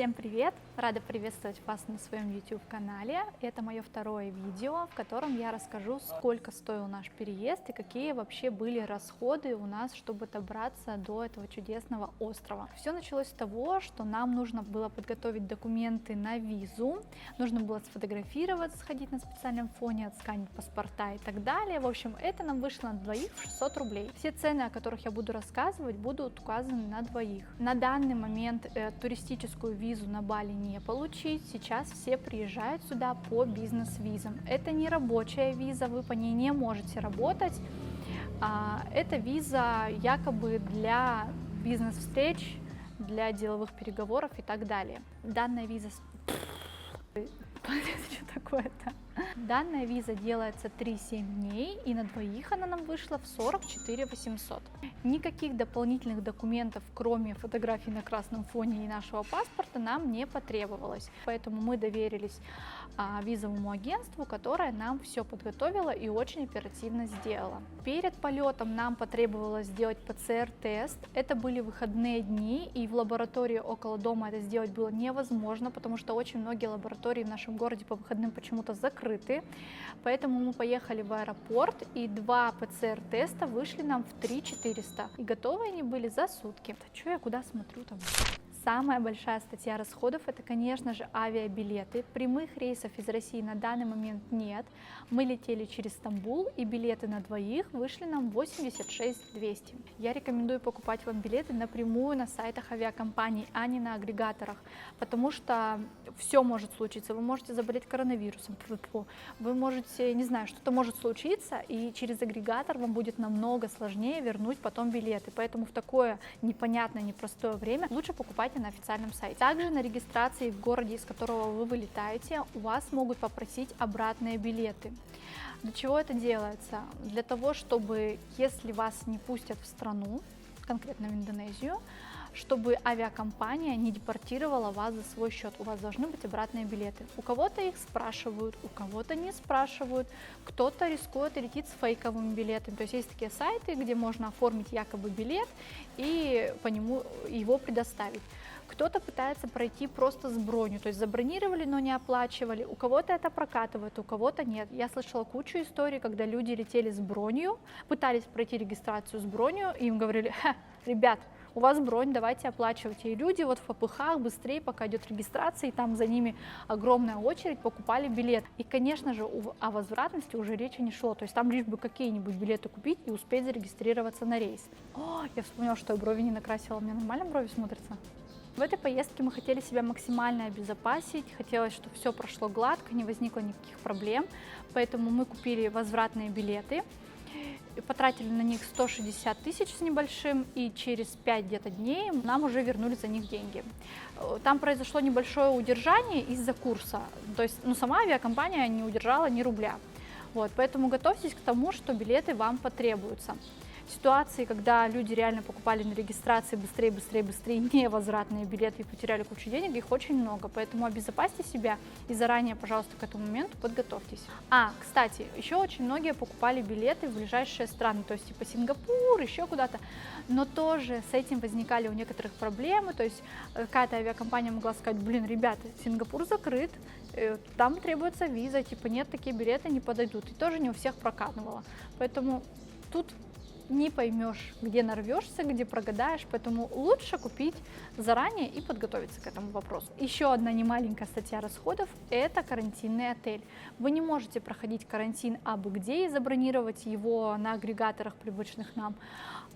Всем привет! Рада приветствовать вас на своем YouTube-канале. Это мое второе видео, в котором я расскажу, сколько стоил наш переезд и какие вообще были расходы у нас, чтобы добраться до этого чудесного острова. Все началось с того, что нам нужно было подготовить документы на визу, нужно было сфотографироваться, сходить на специальном фоне, отсканить паспорта и так далее. В общем, это нам вышло на двоих в 600 рублей. Все цены, о которых я буду рассказывать, будут указаны на двоих. На данный момент туристическую визу на Бали не получить. Сейчас все приезжают сюда по бизнес-визам. Это не рабочая виза, вы по ней не можете работать. Это виза якобы для бизнес-встреч, для деловых переговоров и так далее. Данная виза... Что такое-то? Данная виза делается 3-7 дней, и на двоих она нам вышла в 44 800. Никаких дополнительных документов, кроме фотографий на красном фоне и нашего паспорта, нам не потребовалось. Поэтому мы доверились визовому агентству, которое нам все подготовило и очень оперативно сделало. Перед полетом нам потребовалось сделать ПЦР-тест. Это были выходные дни, и в лаборатории около дома это сделать было невозможно, потому что очень многие лаборатории в нашем городе по выходным почему-то закрыты. Поэтому мы поехали в аэропорт, и 2 ПЦР-теста вышли нам в 3400. И готовы они были за сутки. Да что я куда смотрю там? Самая большая статья расходов — это, конечно же, авиабилеты. Прямых рейсов из России на данный момент нет. Мы летели через Стамбул, и билеты на двоих вышли нам 86 200. Я рекомендую покупать вам билеты напрямую на сайтах авиакомпаний, а не на агрегаторах, потому что все может случиться. Вы можете заболеть коронавирусом, вы можете, не знаю, что-то может случиться, и через агрегатор вам будет намного сложнее вернуть потом билеты. Поэтому в такое непонятное, непростое время лучше покупать на официальном сайте. Также на регистрации в городе, из которого вы вылетаете, у вас могут попросить обратные билеты. Для чего это делается? Для того, чтобы, если вас не пустят в страну, конкретно в Индонезию, чтобы авиакомпания не депортировала вас за свой счет. У вас должны быть обратные билеты. У кого-то их спрашивают, у кого-то не спрашивают, кто-то рискует и летит с фейковыми билетами. То есть есть такие сайты, где можно оформить якобы билет и по нему его предоставить. Кто-то пытается пройти просто с бронью, то есть забронировали, но не оплачивали. У кого-то это прокатывает, у кого-то нет. Я слышала кучу историй, когда люди летели с бронью, пытались пройти регистрацию с бронью, и им говорили: ребят, у вас бронь, давайте оплачивайте. И люди вот в попыхах быстрее, пока идет регистрация, и там за ними огромная очередь, покупали билет. И, конечно же, о возвратности уже речи не шло. То есть там лишь бы какие-нибудь билеты купить и успеть зарегистрироваться на рейс. Я вспомнила, что я брови не накрасила. У меня нормально брови смотрятся? В этой поездке мы хотели себя максимально обезопасить, хотелось, чтобы все прошло гладко, не возникло никаких проблем, поэтому мы купили возвратные билеты, потратили на них 160 тысяч с небольшим, и через 5 где-то дней нам уже вернули за них деньги. Там произошло небольшое удержание из-за курса, то есть сама авиакомпания не удержала ни рубля. Вот, поэтому готовьтесь к тому, что билеты вам потребуются. Ситуации, когда люди реально покупали на регистрации быстрее невозвратные билеты и потеряли кучу денег, их очень много, поэтому обезопасьте себя и заранее, пожалуйста, к этому моменту подготовьтесь. Кстати, еще очень многие покупали билеты в ближайшие страны, то есть типа Сингапур, еще куда-то, но тоже с этим возникали у некоторых проблемы, то есть какая-то авиакомпания могла сказать: блин, ребята, Сингапур закрыт, там требуется виза, типа нет, такие билеты не подойдут, и тоже не у всех прокатывало, поэтому тут не поймешь, где нарвешься, где прогадаешь, поэтому лучше купить заранее и подготовиться к этому вопросу. Еще одна немаленькая статья расходов – это карантинный отель. Вы не можете проходить карантин абы где и забронировать его на агрегаторах, привычных нам,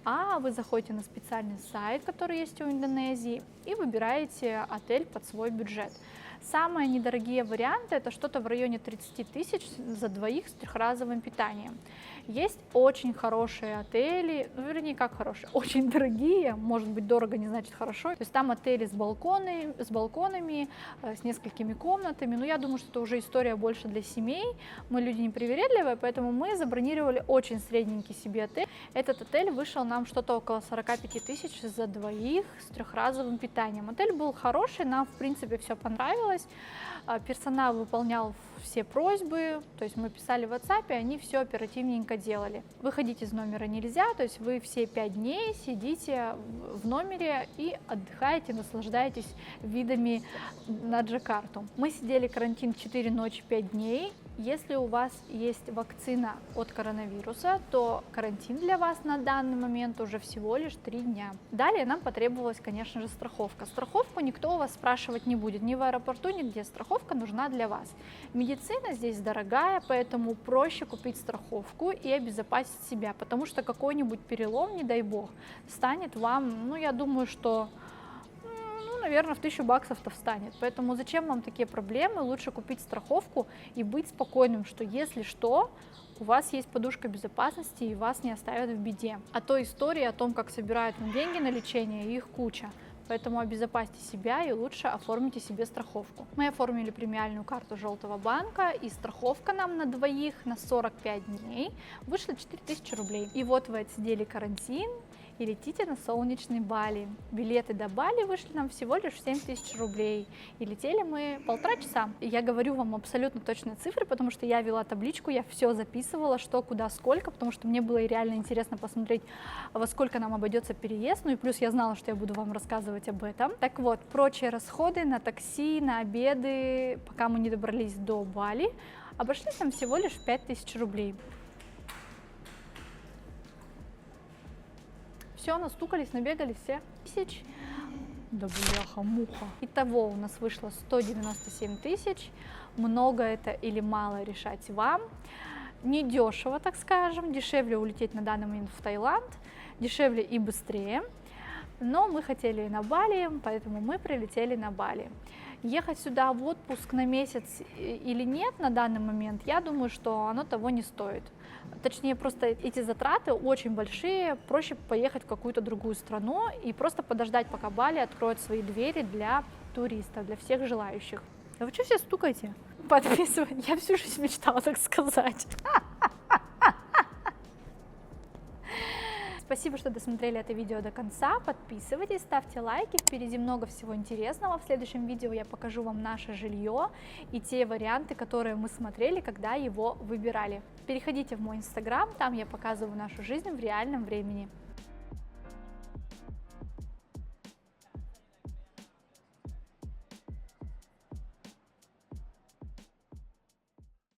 а вы заходите на специальный сайт, который есть у Индонезии, и выбираете отель под свой бюджет. Самые недорогие варианты – это что-то в районе 30 тысяч за двоих с трехразовым питанием. Есть очень хорошие отели, вернее, как хорошие, очень дорогие, может быть, дорого не значит хорошо. То есть там отели с балконами, с несколькими комнатами. Но я думаю, что это уже история больше для семей. Мы люди непривередливые, поэтому мы забронировали очень средненький себе отель. Этот отель вышел нам что-то около 45 тысяч за двоих с трехразовым питанием. Отель был хороший, нам, в принципе, все понравилось. занималась. Персонал выполнял все просьбы, то есть мы писали в WhatsApp, и они все оперативненько делали. Выходить из номера нельзя, то есть вы все 5 дней сидите в номере и отдыхаете, наслаждаетесь видами на Джакарту. Мы сидели карантин 4 ночи, 5 дней. Если у вас есть вакцина от коронавируса, то карантин для вас на данный момент уже всего лишь 3 дня. Далее нам потребовалась, конечно же, страховка. Страховку никто у вас спрашивать не будет, ни в аэропорту, нигде. Страховка нужна для вас. Медицина здесь дорогая, поэтому проще купить страховку и обезопасить себя, потому что какой-нибудь перелом, не дай бог, станет вам, ну, я думаю, что наверное, в 1000 баксов-то встанет. Поэтому зачем вам такие проблемы? Лучше купить страховку и быть спокойным, что если что, у вас есть подушка безопасности и вас не оставят в беде. А то истории о том, как собирают деньги на лечение, их куча. Поэтому обезопасьте себя и лучше оформите себе страховку. Мы оформили премиальную карту Желтого банка, и страховка нам на двоих на 45 дней вышла 4000 рублей. И вот вы отсидели карантин и летите на солнечный Бали. Билеты до Бали вышли нам всего лишь 7000 рублей. И летели мы 1,5 часа. И я говорю вам абсолютно точные цифры, потому что я вела табличку, я все записывала, что, куда, сколько, потому что мне было реально интересно посмотреть, во сколько нам обойдется переезд. Ну и плюс я знала, что я буду вам рассказывать об этом. Так вот, прочие расходы на такси, на обеды, пока мы не добрались до Бали, обошлись нам всего лишь 5000 рублей. Все, настукались, набегались все. Тысяч. Да бляха-муха. Итого у нас вышло 197 тысяч. Много это или мало, решать вам. Недешево, так скажем. Дешевле улететь на данный момент в Таиланд. Дешевле и быстрее. Но мы хотели и на Бали, поэтому мы прилетели на Бали. Ехать сюда в отпуск на месяц или нет на данный момент, я думаю, что оно того не стоит. Точнее, просто эти затраты очень большие, проще поехать в какую-то другую страну и просто подождать, пока Бали откроет свои двери для туристов, для всех желающих. А вы что все стукаете? Подписывайтесь, я всю жизнь мечтала так сказать. Спасибо, что досмотрели это видео до конца. Подписывайтесь, ставьте лайки. Впереди много всего интересного. В следующем видео я покажу вам наше жилье и те варианты, которые мы смотрели, когда его выбирали. Переходите в мой инстаграм, там я показываю нашу жизнь в реальном времени.